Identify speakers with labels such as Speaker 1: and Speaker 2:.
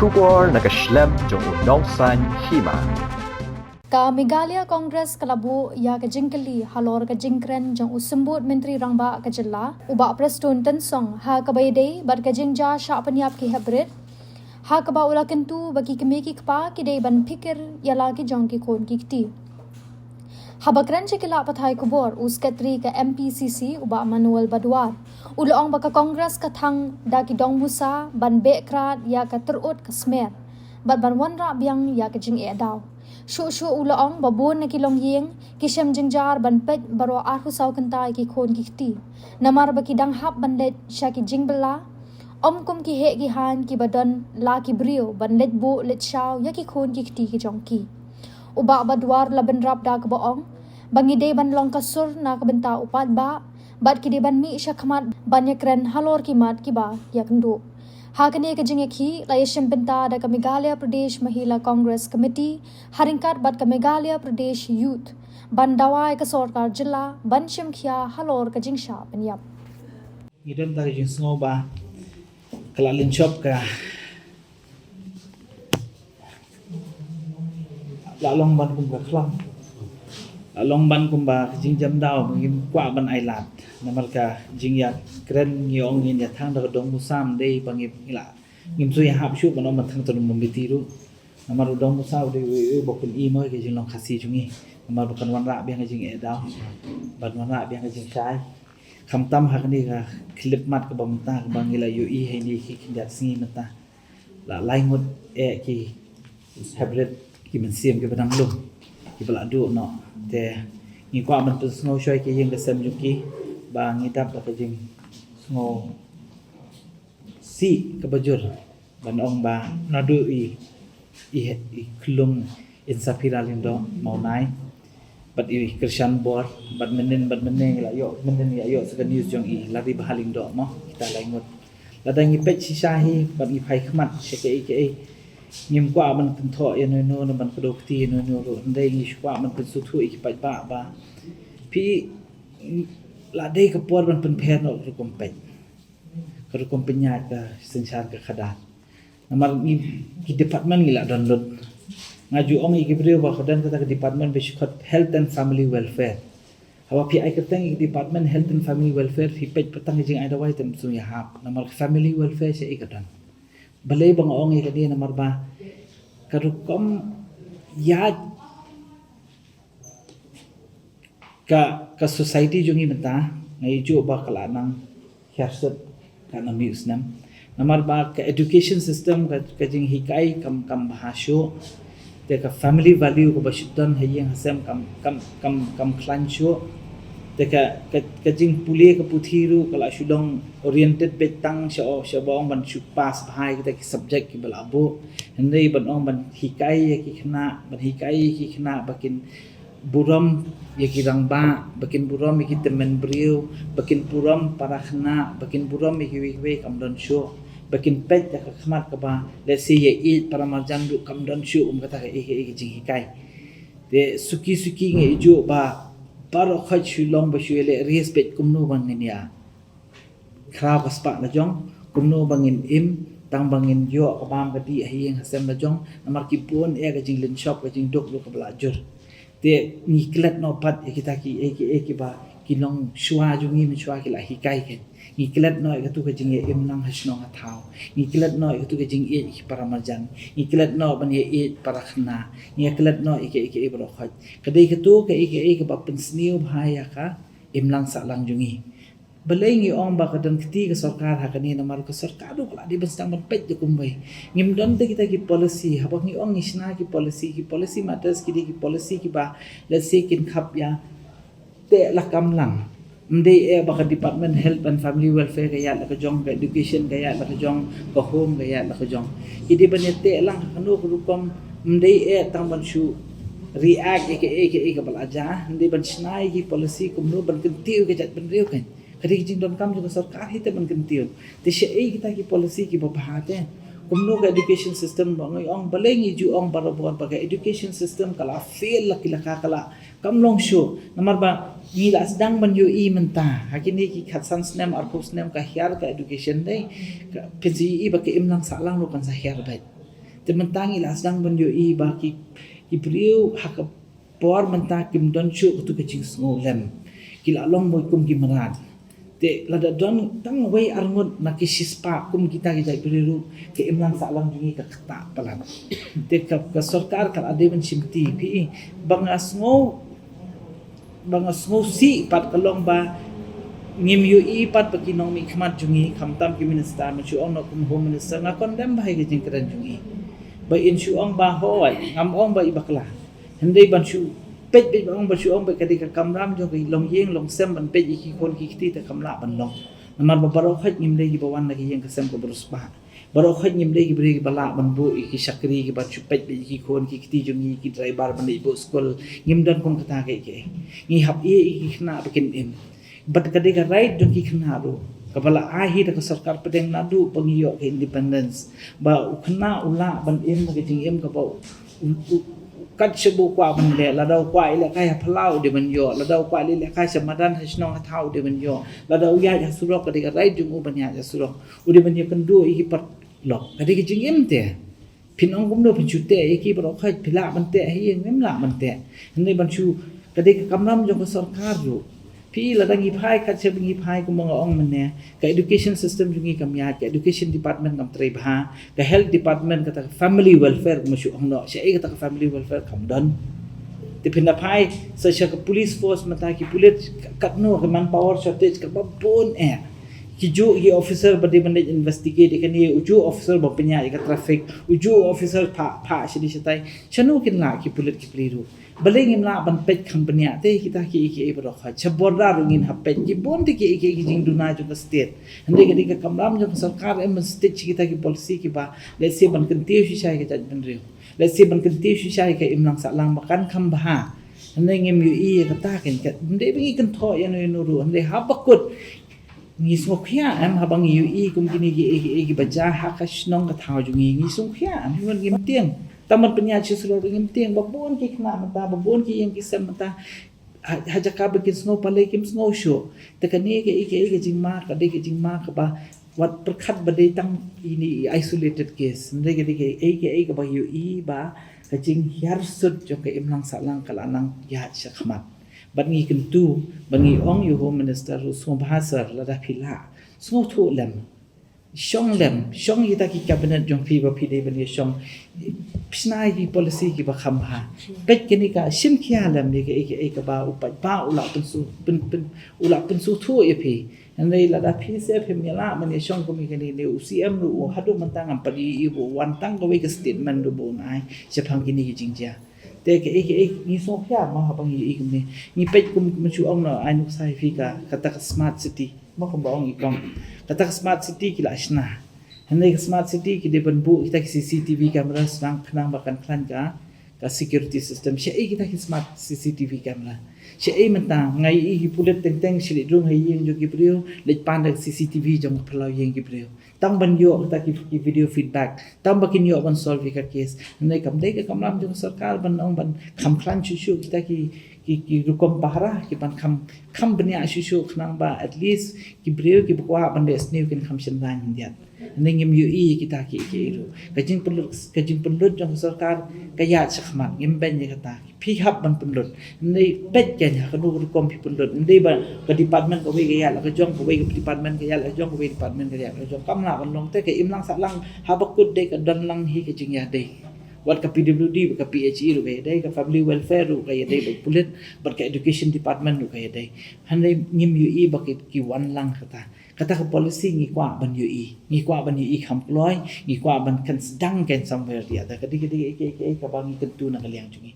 Speaker 1: Shubor nakaslem jong unongsan Hima.
Speaker 2: Ka Meghalaya Congress kalabu ya ka jingkali halor ka jingkren jong usembut menteri rangba ka jela uba prestun tensong ha ka bayde bar ka jingja sya panyap ki habrit ha ka ba ula kentu bagi kemeki kpa ki dei ban pikir ya lagi jong ki kon ki kti habakran chekila pathai kubor uskatri ka Mpcc uba Manuel Badwar ulong baka Congress ka thang da ki dong musa ban bekrat ya ka terut ka smer ban wanra biang ya ka jing e daw Shu ulaong babon na kilong yeng kisam jingjar ban pet baro arhu saw kentai ki khon ki kti namar ba ki dang hap ban let sha ki jingbala kum ki he ki han ki badan la ki Briew ban let bu let shaw ya ki khon ki kti ki jongki uba badwar la ban rap da ka baong bangi de ban long kasur na ka benta upat ba bat ki de ban mi sha khamat banyakran halor ki mat ki ba ya kendu Hakane ka jingeki layashim benta da ka Meghalaya Pradesh Mahila Congress Committee haringkat bat ka Meghalaya Pradesh Youth bandawai ka sarkar jilla banshim khia halor ka jingsha penyap
Speaker 3: Idam ta jing sngo ba kalalin shop ka lalong ban kum ka khlam lalong ban kum ba jing jam daw ngim kwa ban ai lat namar ka jing ya kren ngiong ngin ya thang da dong musam dei bangip ila ngim su ya hap shu ban om thang tonum mitiru namar dong musau dei we bokun I moi ke jing long khasi jungi namar bukan wan ra biang jing e daw ban wan ra biang jing sai kham tam ha ni ka clip mat ka bam ta bang ila yu I he ni ki kindat singi mata la lai ngot e ki habret ki men siam ke badang lu ki bala du no te ngi kwa man tu snow shoy ke yeng ka sam juki ba ngi tap ka jing snow si ka bajur ban ong ba na du I klung in sapira lindo mau nai bat I krishan bor bat menen la yo menen ya yo sa news jong I lari bahaling do mo kita lai ngot la dang I pet si shahi bat I phai khmat sheke ke ngim kwa man kun tho ya no ban kodok ti no ro ndai ngi kwa man kun su thu I pai ba pi la dei ka por ban pen pher no ru kom pet ka ru kom penya ka senchar ka khadat namar ni ki department ngi la don lot ngaju ong I ki Briew ba khadan ka department be shikhat health and family welfare hawa pi ai ka tang I department health and family welfare hi pet patang jing ai dawai tem su ya hap namar family welfare se ikadan balai bang ong I ka dia namar ba ka ru kom ya ka society jungi mata ngai jo ba kala nang khyasat ka na musnam namar ba ka education system ka jing hikai kam bahasyo te ka family value ko bashdan hayeng hasam kam klansyo te ka jing puli ka puthiru kala shudong oriented betang sha bong ban shu pass bahai ka ki subject ki balabo hendai ban ong ban hikai ki khna ban hikai ki khna bakin buram yaki rangba bakin buram yaki temen Briew bakin buram para khna bakin buram yaki we kam don show bakin pet ya khmat ka ba let's say ye eat para marjang du kam don show kata ka e jing hikai de suki nge jo ba paro khat shulong ba shuele respect kumno bangin ya kra paspa na jong kumno bangin tang bangin yo ka bam ka di hiyeng hasem na jong namar ki pon e ka jing len shop ka jing dok lu ka blajur te ngiklet no pat kita ki ba kilong shwa jungi mi shwa kila hikai ke ngiklet no ka tu ka jing em nang hasno ha thau ngiklet no ka tu ka jing e para marjan ngiklet no ban ye para khna ngiklet no ke bro khat kadai ka tu ka ba pensniu bhaya ka em lang sa lang jungi balai ngi ong ba kadang kiti ka sarkar ha kani namar ka sarkar do kala di bastang ban pet de kumbai ngim don te kita ki policy ha ba ngi ong isna ki policy matters ki policy ki ba let's say kin khap ya te la kam lang mdei e ba ka department health and family welfare ka ya la ka jong ka education ka ya la ka jong ka home ka ya la ka jong ki di ban te lang kanu ku kom mdei e tang ban shu react ke ka bal aja mdei ban snai ki policy kum no ban kentiu ke jat ban riu kan kadi jing don kam juga sarkar hite ban kentiu te she kita ki policy ki babahate kumno ka education system bangai ong balengi ju ong barabuan pakai education system kala fail la kala kamlong show namar ba nila sedang ban yu I menta hakini ki khatsan snem arpus snem ka hiar ka education dai pensi I ba ke imlang salang lo kan sa hiar bai te mentang ila sedang ban UI ba ki Briew hak por mentang kim don chu tu ke jing sngo lem kila long boy kum ki marat te lada don tang wei arngot na ki sispa kum kita ki jai Briew ke imlang sa lang jungi ka kata palan te ka sarkar kal ade ban simti pi bangasngo si pat kalong ba ngim UI pat pakinong mi khmat jungi khamtam ki minister ma chu ong no kum home minister nga condemn ba ke jing kran jungi ba in chu ong ba hoi ngam ong ba ibakla hende ban chu pet ong ba chu ong ba kadi ka kamram jo ki long yeng long sem ban pet ki kon ki ti ta kamla ban long namar ba baro khat ngim le ki bawan na ki yeng ka sem ko brus ba baro khat ngim le ki bre ki bala ban bu ki sakri ki ba chu pet ki kon ki ti jungi ki driver ban ibu skol ngim dan kong kata ke ngi hap ki khna ba kin im bat kadi ka right jong ki khna ro kapala ahi ta sarkar pedeng nadu pangiyo ke independence ba ukhna ula ban im ke jing im ka ba kat sebu kwa ban le la dau kwa ile kai phalau de ban yo la dau kwa ile kai samadan hasnong thau de ban yo la dau ya ja surok kadi ka right jong u ban ya ja surok u de ban yo kan du i par lok kadi ke jing im te pinong kum do pin chu te i ki ba khai phila ban te hi ngem la ban te nei ban chu kadi ka kamram jong ka sarkar ro pi la dangi phai khat se bingi phai ku mong ong mane ka education system jungi kam ya ka education department kam tre bha ka health department ka family welfare mu shu ong no se e ka family welfare kam don te pinda phai se ka police force mata ki police kat no ka manpower shortage ka ba bon ki ju ye officer bade manage investigate ka ni uju officer ba penya ka traffic uju officer pha shidi shatai chanu kin la ki police ki pliru baleng imla ban pet company te kita ki bro kha chaborda rungin ha pet ki bon te ki jing duna ju ka state hande ke ka kamram ju sarkar em state kita ki policy ki ba let's say ban kan tiu shi shai ka jaj ban reu let's say ban kan tiu shi shai ka imlang sa lang bakan kham ba hande ngem yu i ka ta ken ka hande bi kan tho ya no ru hande ha bakut ngi smokhia am habang yu i kum kini ki baja ha ka shnong ka thau ju ngi smokhia am hon ngim tiang taman penya chisro ngim tiang babon ki khna mata babon ki yang ki sem mata haja ka bekin snow pale kim snow show te kani ke jingma ka de ke jingma ka ba wat perkhat bade tang ini isolated case ndai ke ka ba yu i ba ka jing hyar sut jo ke imlang salang kalanang ya shakmat ban ngi kentu ban ngi ong yu home minister so bahasa la da phila so thu lem shong kita ki cabinet jong phi ba phi de ban ye shong pisnai ki policy ki ba kham ha pet ke ni ka sim khia lam ni ke ka ba upai ba ula pun su thu e phi andai la da phi se phi mela man ye shong ko mi ke ni UCM ru hadu man tang am padi i bo wan tang ko we ke statement ru bo nai se phang ki ni ki jingja te ke ni so khia ma ha bang i kum ni pet kum chu ong na ai nuk sai phi ka kata smart city ma ko ba ong i kom kata smart city ki la shna hande smart city ki de ban bu kita ki CCTV camera sang khnang bakan khlan ka security system she e kita ki smart CCTV camera she e manta ngai i pulet teng shri rung hai yeng jo ki Briew le pan dak CCTV jong phalo yeng ki Briew tang ban yo ta ki video feedback tang bakin yo ban solve ka case hande kam de ka kamram jong sarkar ban ong ban kham khlan chu kita ki rukom bahra ki ban kham bania shu khnang ba at least ki Briew ki bukwa ban de snew kin kham shin ban indian nengim yu i kita ki ru kajing penlut jong sarkar kaya sakhmat ngim ben ye kata phi hab ban penlut nei bet ken ha kanu rukom phi penlut nei ba ka department ko we ya la ka jong ko we department ka ya la jong ko we department ka ya la jong kam la ban long te ke imlang sa lang ha bakut de ka dan lang hi ke jing ya de wat ka PWD ka PHE ru ka dai ka family welfare ru ka dai ba pulit bat ka education department ru ka dai han dai ngim yu i bakit ki wan lang kata ka policy ngi kwa ban yu i kham kloi ngi kwa ban kan sedang kan somewhere dia da kadi ka ba ngi kentu na kaliang jungi